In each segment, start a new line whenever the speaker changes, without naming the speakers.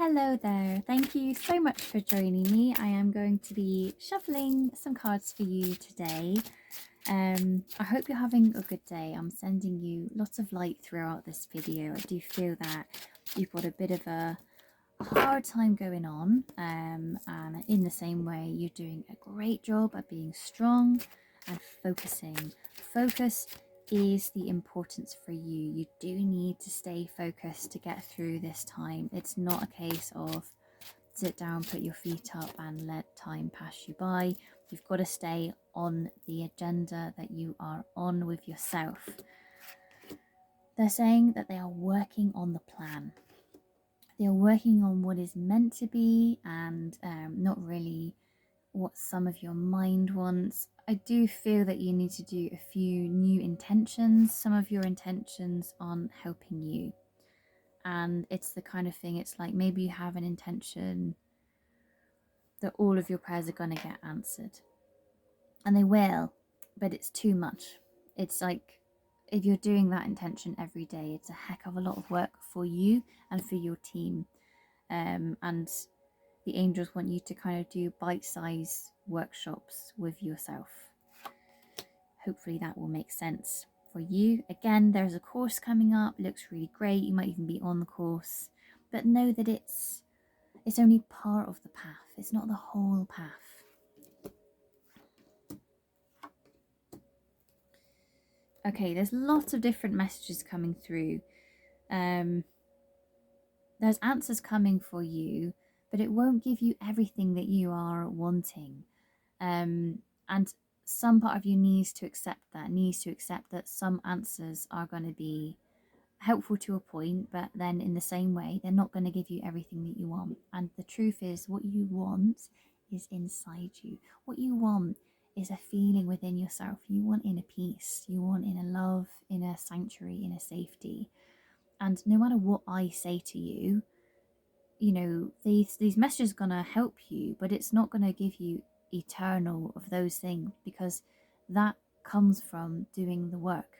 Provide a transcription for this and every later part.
Hello there. Thank you so much for joining me. I am going to be shuffling some cards for you today. I hope you're having a good day. I'm sending you lots of light throughout this video. I do feel that you've got a bit of a hard time going on, and in the same way, you're doing a great job at being strong and focusing. Focus is the importance for you. You do need to stay focused to get through this time. It's not a case of sit down, put your feet up and let time pass you by. You've got to stay on the agenda that you are on with yourself. They're saying that they are working on the plan. They are working on what is meant to be and not really what some of your mind wants. I do feel that you need to do a few new intentions. Some of your intentions aren't helping you. And it's the kind of thing, it's like maybe you have an intention that all of your prayers are going to get answered. And they will, but it's too much. It's like if you're doing that intention every day, it's a heck of a lot of work for you and for your team. And the angels want you to kind of do bite-sized workshops with yourself. Hopefully that will make sense for you. Again, there's a course coming up, looks really great. You might even be on the course, but know that it's only part of the path. It's not the whole path. Okay, there's lots of different messages coming through. There's answers coming for you, but it won't give you everything that you are wanting. And some part of you needs to accept that some answers are going to be helpful to a point, but then in the same way, they're not going to give you everything that you want. And the truth is, what you want is inside you. What you want is a feeling within yourself. You want inner peace. You want inner love, inner sanctuary, inner safety. And no matter what I say to you, these messages are going to help you, but it's not going to give you eternal of those things, because that comes from doing the work.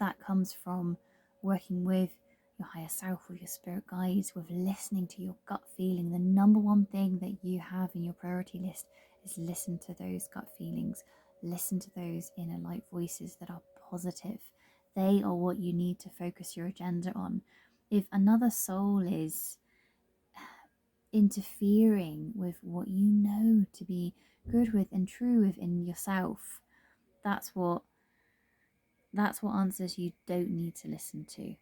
That comes from working with your higher self, with your spirit guides, with listening to your gut feeling. The number one thing that you have in your priority list is listen to those gut feelings. Listen to those inner light voices that are positive. They are what you need to focus your agenda on. If another soul is interfering with what you know to be good with and true within yourself, that's what answers you don't need to listen to.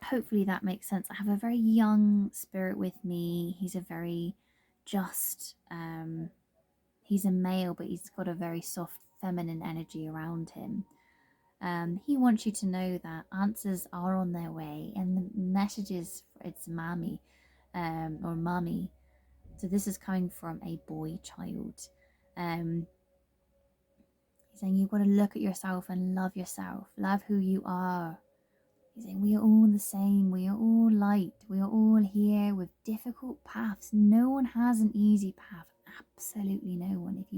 Hopefully that makes sense. I have a very young spirit with me. He's a very just, he's a male, but he's got a very soft feminine energy around him. He wants you to know that answers are on their way, and the messages, it's mommy, or mummy. So this is coming from a boy child. He's saying you've got to look at yourself and love yourself. Love who you are. He's saying we are all the same. We are all light. We are all here with difficult paths. No one has an easy path. Absolutely no one. If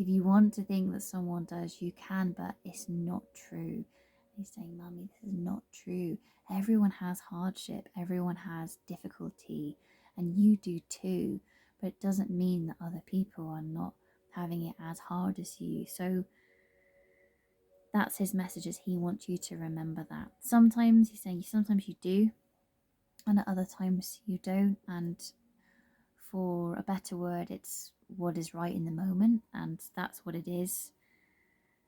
you want to think that someone does, you can, but it's not true. He's saying, Mummy, this is not true. Everyone has hardship. Everyone has difficulty. And you do too. But it doesn't mean that other people are not having it as hard as you. So that's his messages. He wants you to remember that. Sometimes he's saying sometimes you do, and at other times you don't. And for a better word, it's what is right in the moment, and that's what it is.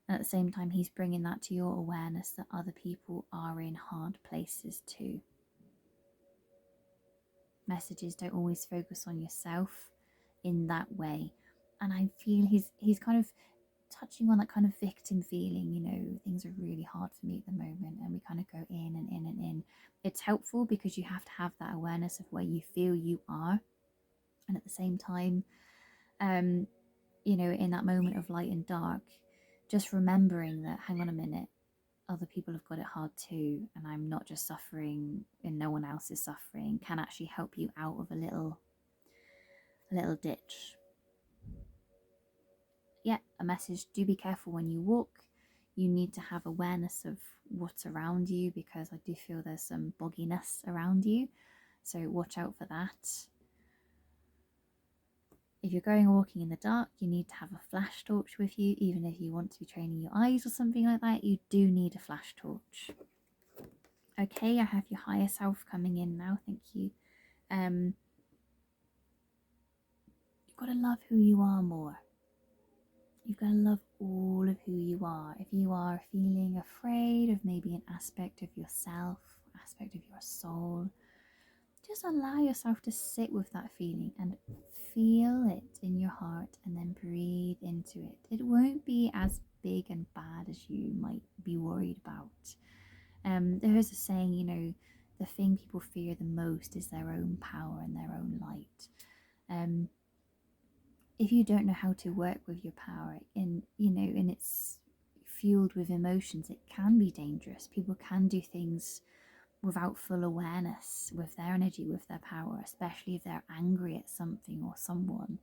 And at the same time, he's bringing that to your awareness that other people are in hard places too. Messages don't always focus on yourself in that way. And I feel he's kind of touching on that kind of victim feeling, things are really hard for me at the moment, and we kind of go in and in and in. It's helpful because you have to have that awareness of where you feel you are, and at the same time, in that moment of light and dark, just remembering that, hang on a minute, other people have got it hard too, and I'm not just suffering and no one else is suffering, can actually help you out of a little ditch. Yeah, a message: do be careful when you walk. You need to have awareness of what's around you, because I do feel there's some bogginess around you. So watch out for that. If you're going walking in the dark, you need to have a flash torch with you. Even if you want to be training your eyes or something like that, you do need a flash torch. Okay, I have your higher self coming in now. Thank you. You've got to love who you are more. You've got to love all of who you are. If you are feeling afraid of maybe an aspect of yourself, aspect of your soul, just allow yourself to sit with that feeling and feel it in your heart and then breathe into it. It won't be as big and bad as you might be worried about. There is a saying, you know, the thing people fear the most is their own power and their own light. If you don't know how to work with your power and it's fueled with emotions, it can be dangerous. People can do things without full awareness with their energy, with their power, especially if they're angry at something or someone.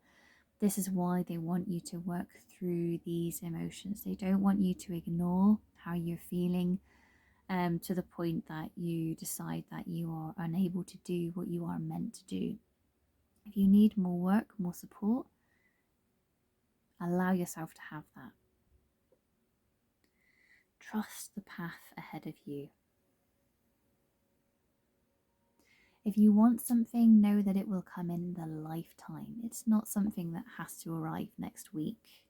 This is why they want you to work through these emotions. They don't want you to ignore how you're feeling to the point that you decide that you are unable to do what you are meant to do. If you need more work, more support, allow yourself to have that. Trust the path ahead of you. If you want something, know that it will come in the lifetime. It's not something that has to arrive next week.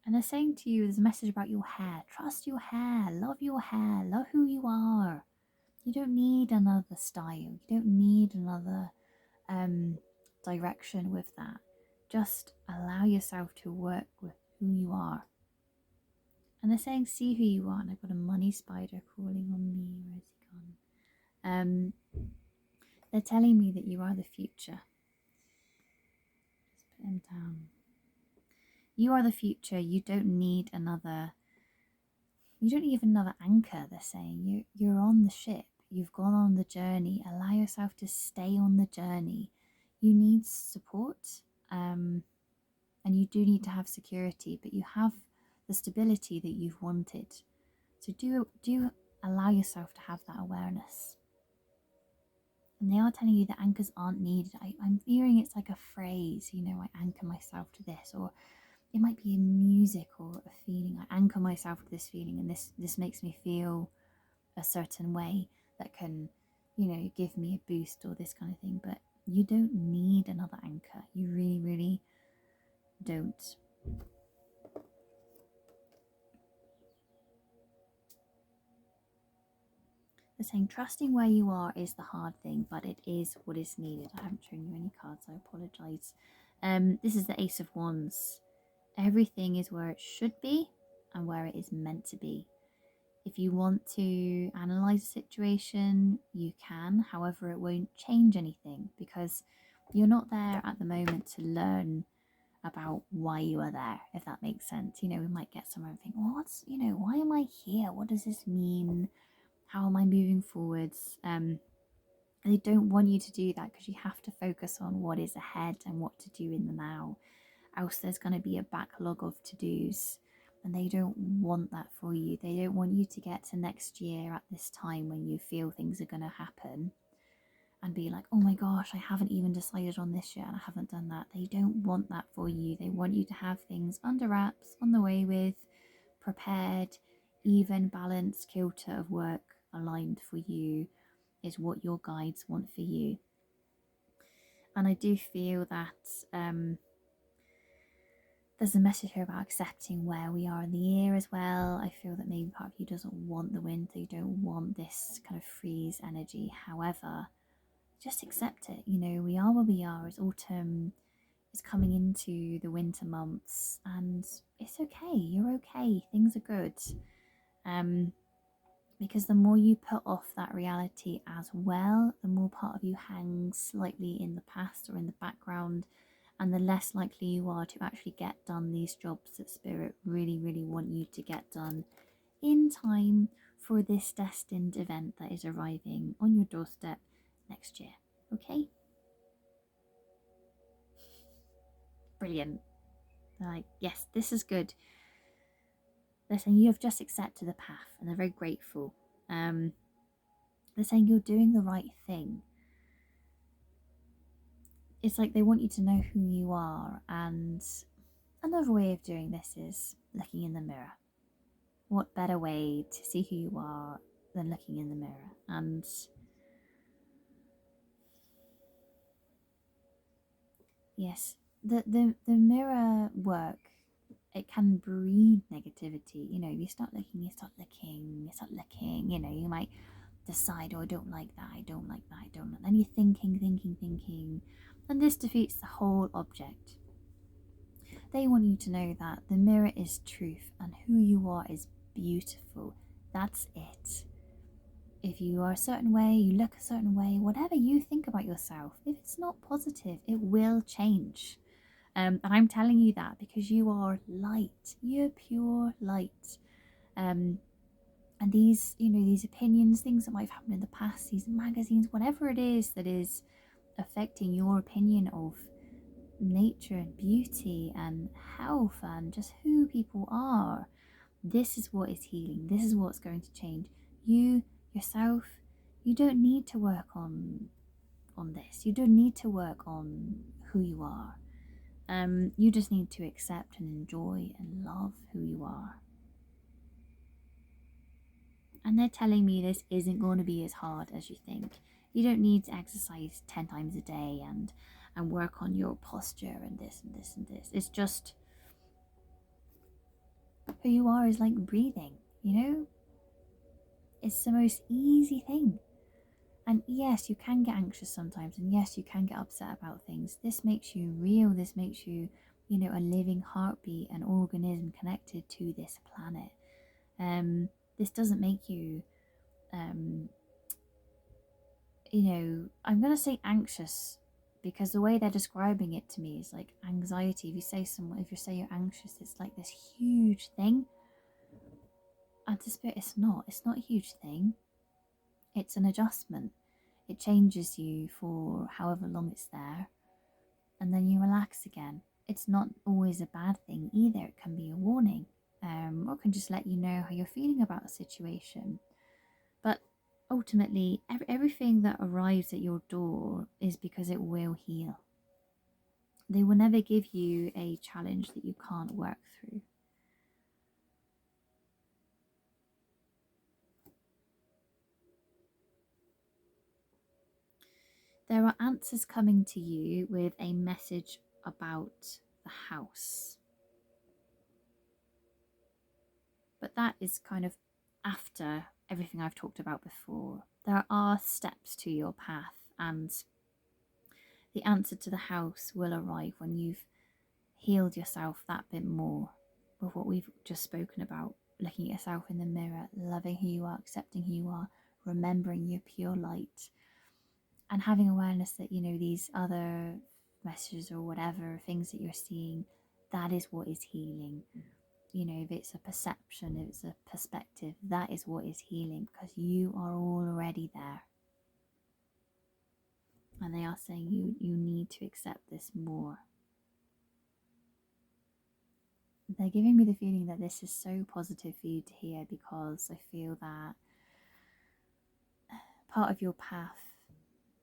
And they're saying to you, there's a message about your hair. Trust your hair, love who you are. You don't need another style. You don't need another direction with that. Just allow yourself to work with who you are. And they're saying, see who you are. And I've got a money spider crawling on me. Where's he gone? They're telling me that you are the future. Just put him down. You are the future. You don't need another anchor, they're saying. You're on the ship. You've gone on the journey. Allow yourself to stay on the journey. You need support, and you do need to have security, but you have the stability that you've wanted. So do allow yourself to have that awareness. And they are telling you that anchors aren't needed. I'm hearing it's like a phrase, I anchor myself to this, or it might be in music or a feeling. I anchor myself to this feeling, and this makes me feel a certain way that can, give me a boost or this kind of thing. But you don't need another anchor. You really, really don't. They're saying trusting where you are is the hard thing, but it is what is needed. I haven't shown you any cards, I apologise. This is the Ace of Wands. Everything is where it should be and where it is meant to be. If you want to analyse a situation, you can. However, it won't change anything because you're not there at the moment to learn about why you are there, if that makes sense. We might get somewhere and think, well, why am I here? What does this mean? How am I moving forwards? They don't want you to do that because you have to focus on what is ahead and what to do in the now. Else there's going to be a backlog of to-dos, and they don't want that for you. They don't want you to get to next year at this time when you feel things are going to happen and be like, oh my gosh, I haven't even decided on this yet and I haven't done that. They don't want that for you. They want you to have things under wraps, on the way with, prepared, even, balanced kilter of work aligned for you is what your guides want for you. And I do feel that there's a message here about accepting where we are in the year as well. I feel that maybe part of you doesn't want the winter, you don't want this kind of freeze energy. However, just accept it. We are where we are. As autumn is coming into the winter months, and it's okay. You're okay. Things are good. Because the more you put off that reality as well, the more part of you hangs slightly in the past or in the background, and the less likely you are to actually get done these jobs that Spirit really, really want you to get done in time for this destined event that is arriving on your doorstep next year. Okay? Brilliant. They're like, yes, this is good. They're saying you have just accepted the path, and they're very grateful. They're saying you're doing the right thing. It's like they want you to know who you are. And another way of doing this is looking in the mirror. What better way to see who you are than looking in the mirror? And yes, the mirror work, it can breed negativity. You know, you start looking, you know, you might decide, oh, I don't like that, I don't like that, I don't like that. Then you're thinking, and this defeats the whole object. They want you to know that the mirror is truth and who you are is beautiful. That's it. If you are a certain way, you look a certain way, whatever you think about yourself, if it's not positive, it will change. And I'm telling you that because you are light. You're pure light. And these, you know, these opinions, things that might have happened in the past, these magazines, whatever it is that is affecting your opinion of nature and beauty and health and just who people are, this is what is healing. This is what's going to change. You, yourself, you don't need to work on this. You don't need to work on who you are. You just need to accept and enjoy and love who you are. And they're telling me this isn't going to be as hard as you think. You don't need to exercise 10 times a day and work on your posture and this and this and this. It's just who you are is like breathing, you know? It's the most easy thing. And yes, you can get anxious sometimes, and yes, you can get upset about things. This makes you real. This makes you, you know, a living heartbeat, an organism connected to this planet. This doesn't make you, you know, I'm going to say anxious because the way they're describing it to me is like anxiety. If you say you're anxious, it's like this huge thing. And to spirit, it's not a huge thing. It's an adjustment. It changes you for however long it's there, and then you relax again. It's not always a bad thing either. It can be a warning, or it can just let you know how you're feeling about a situation. But ultimately, everything that arrives at your door is because it will heal. They will never give you a challenge that you can't work through. There are answers coming to you with a message about the house. But that is kind of after everything I've talked about before. There are steps to your path, and the answer to the house will arrive when you've healed yourself that bit more with what we've just spoken about. Looking at yourself in the mirror, loving who you are, accepting who you are, remembering your pure light, and having awareness that, you know, these other messages or whatever things that you're seeing, that is what is healing. You know, if it's a perception, if it's a perspective, that is what is healing, because you are already there. And they are saying you need to accept this more. They're giving me the feeling that this is so positive for you to hear, because I feel that part of your path,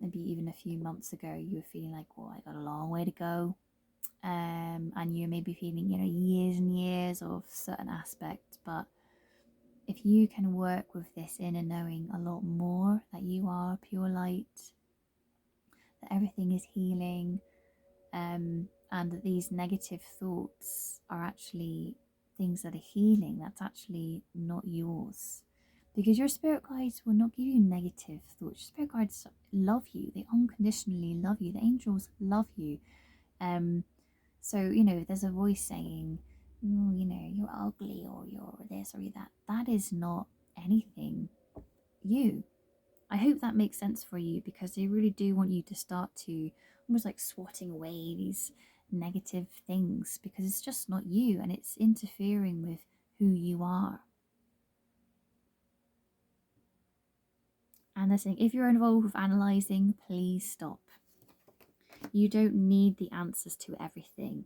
maybe even a few months ago, you were feeling like, well, I got a long way to go. And you may be feeling, you know, years and years of certain aspects, but if you can work with this inner knowing a lot more, that you are pure light, that everything is healing, and that these negative thoughts are actually things that are healing, that's actually not yours. Because your spirit guides will not give you negative thoughts. Your spirit guides love you, they unconditionally love you, the angels love you. So, you know, there's a voice saying, oh, you know, you're ugly or you're this or you're that. That is not anything you. I hope that makes sense for you, because they really do want you to start to almost like swatting away these negative things, because it's just not you and it's interfering with who you are. And they're saying, if you're involved with analysing, please stop. You don't need the answers to everything.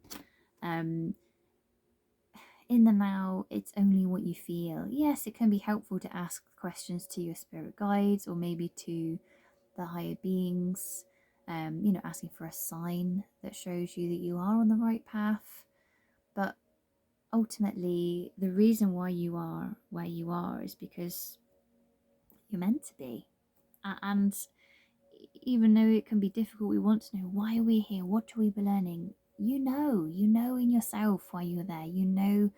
in the now, it's only what you feel. Yes, it can be helpful to ask questions to your spirit guides or maybe to the higher beings, asking for a sign that shows you that you are on the right path. But ultimately, the reason why you are where you are is because you're meant to be. And even though it can be difficult, we want to know, why are we here? What do we be learning? You know in yourself why you're there. You know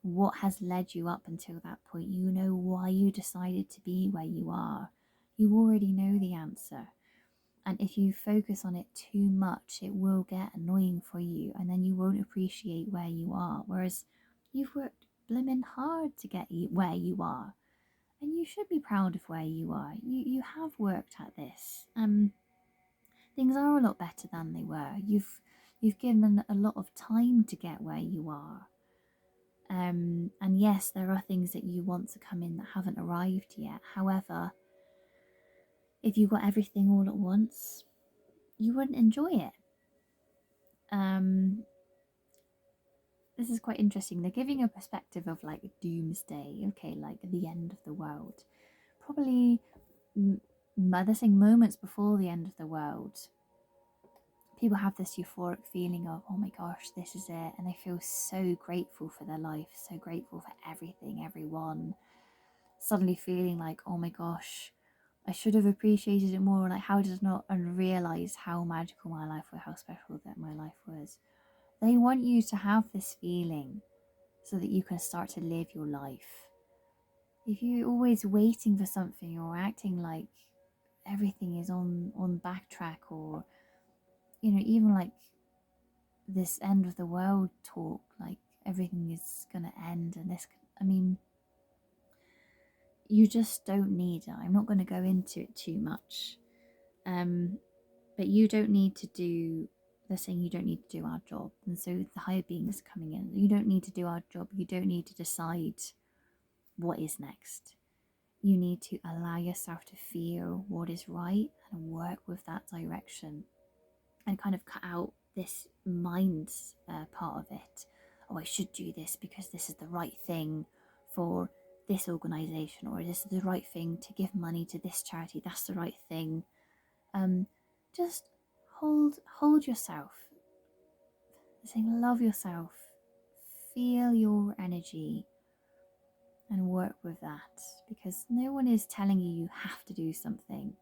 what has led you up until that point. You know why you decided to be where you are. You already know the answer. And if you focus on it too much, it will get annoying for you, and then you won't appreciate where you are. Whereas you've worked blimmin' hard to get where you are, and you should be proud of where you are. You have worked at this. Things are a lot better than they were. You've given a lot of time to get where you are. And yes, there are things that you want to come in that haven't arrived yet. However, if you got everything all at once, you wouldn't enjoy it. This is quite interesting. They're giving a perspective of like doomsday, okay, like the end of the world. Probably, they're saying moments before the end of the world, people have this euphoric feeling of, oh my gosh, this is it. And they feel so grateful for their life, so grateful for everything, everyone. Suddenly feeling like, oh my gosh, I should have appreciated it more. Like, how did I not realize how magical my life was, how special that my life was? They want you to have this feeling so that you can start to live your life. If you're always waiting for something or acting like everything is on backtrack, or even like this end of the world talk, like everything is gonna end, and this, I mean, you just don't need it. I'm not going to go into it too much, but you don't need to do, they're saying you don't need to do our job. And so the higher beings are coming in, you don't need to do our job. You don't need to decide what is next. You need to allow yourself to feel what is right and work with that direction, and kind of cut out this mind part of it. Oh, I should do this because this is the right thing for this organization, or this is the right thing to give money to this charity, that's the right thing. Just hold yourself. Saying love yourself, feel your energy, and work with that, because no one is telling you you have to do something.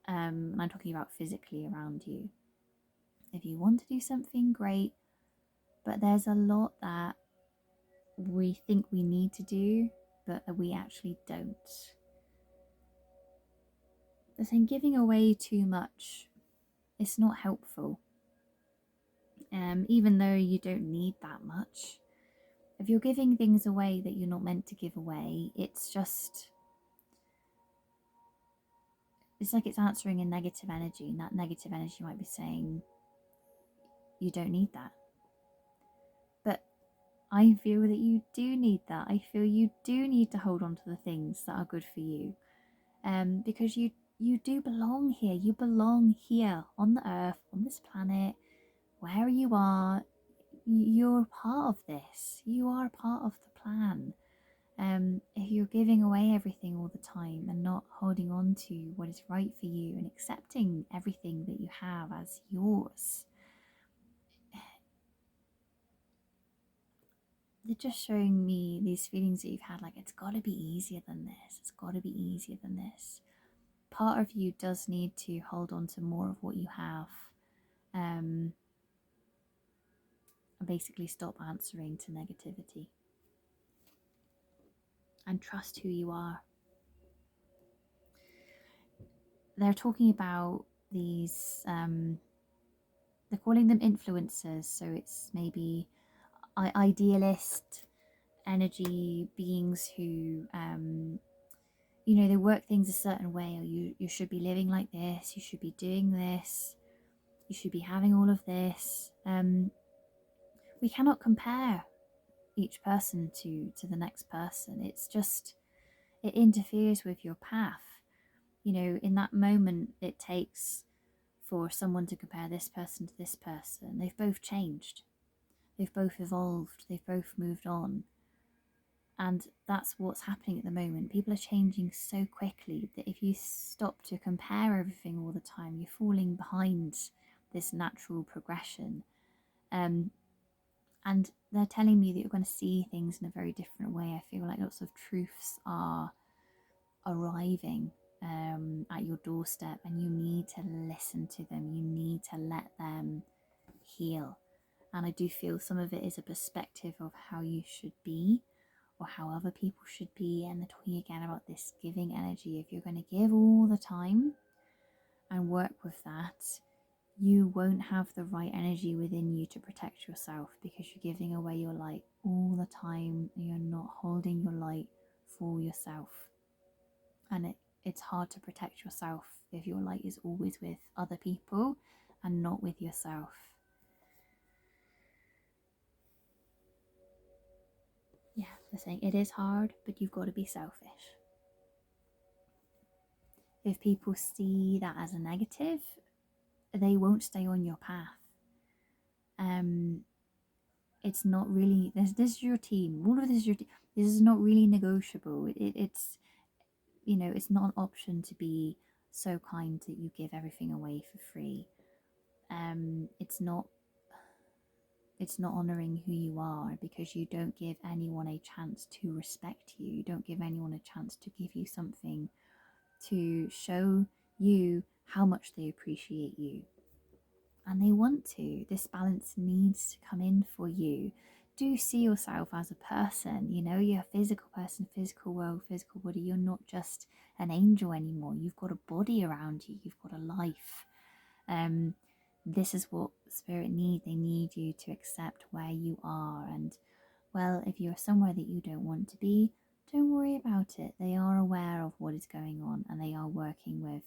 And I'm talking about physically around you. If you want to do something, great, but there's a lot that we think we need to do, but that we actually don't. They're saying giving away too much, it's not helpful. Even though you don't need that much. If you're giving things away that you're not meant to give away, it's like it's answering a negative energy, and that negative energy might be saying, you don't need that. But I feel that you do need that. I feel you do need to hold on to the things that are good for you. Because you do belong here. You belong here on the earth, on this planet, where you are. You're part of this. You are part of the plan. If you're giving away everything all the time and not holding on to what is right for you and accepting everything that you have as yours, they're just showing me these feelings that you've had, like, it's got to be easier than this. It's got to be easier than this. Part of you does need to hold on to more of what you have, and basically stop answering to negativity and trust who you are. They're talking about these, they're calling them influencers, so it's maybe idealist energy beings who, they work things a certain way, or you should be living like this, you should be doing this, you should be having all of this. We cannot compare each person to the next person. It's just, it interferes with your path. In that moment it takes for someone to compare this person to this person. They've both changed. they've both evolved, they've both moved on. And that's what's happening at the moment. People are changing so quickly that if you stop to compare everything all the time, you're falling behind this natural progression. And they're telling me that you're going to see things in a very different way. I feel like lots of truths are arriving at your doorstep, and you need to listen to them. You need to let them heal. And I do feel some of it is a perspective of how you should be or how other people should be. And they're talking again about this giving energy. If you're going to give all the time and work with that, you won't have the right energy within you to protect yourself, because you're giving away your light all the time. You're not holding your light for yourself. And it's hard to protect yourself if your light is always with other people and not with yourself. Yeah, they're saying it is hard, but you've got to be selfish. If people see that as a negative, they won't stay on your path. It's not really, this is your team. All of this is your team. This is not really negotiable. It's, you know, it's not an option to be so kind that you give everything away for free. It's not honoring who you are, because you don't give anyone a chance to respect you. You don't give anyone a chance to give you something to show you how much they appreciate you. And they want to. This balance needs to come in for you. Do see yourself as a person. You know, you're a physical person, physical world, physical body. You're not just an angel anymore. You've got a body around you. You've got a life. This is what spirit need. They need you to accept where you are. And well, if you're somewhere that you don't want to be, don't worry about it. They are aware of what is going on, and they are working with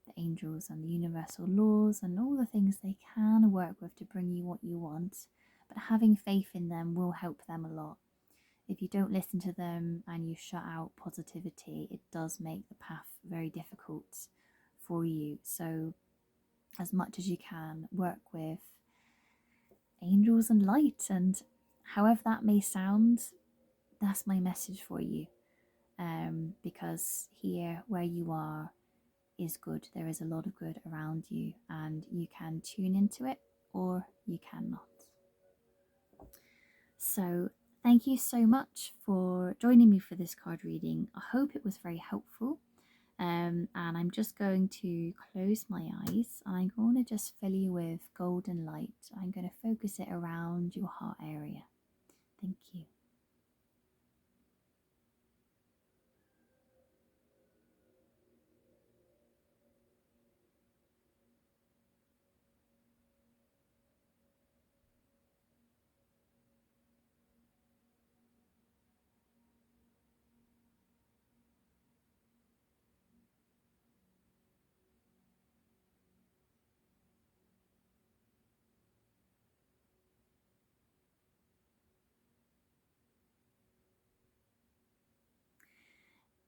the angels and the universal laws and all the things they can work with to bring you what you want. But having faith in them will help them a lot. If you don't listen to them and you shut out positivity, it does make the path very difficult for you. So as much as you can, work with angels and light, and however that may sound, that's my message for you. Because here where you are is good. There is a lot of good around you, and you can tune into it or you cannot. So thank you so much for joining me for this card reading. I hope it was very helpful. And I'm just going to close my eyes, and I'm going to just fill you with golden light. I'm going to focus it around your heart area. Thank you.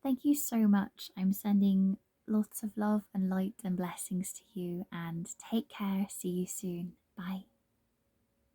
Thank you so much. I'm sending lots of love and light and blessings to you, and take care. See you soon. Bye.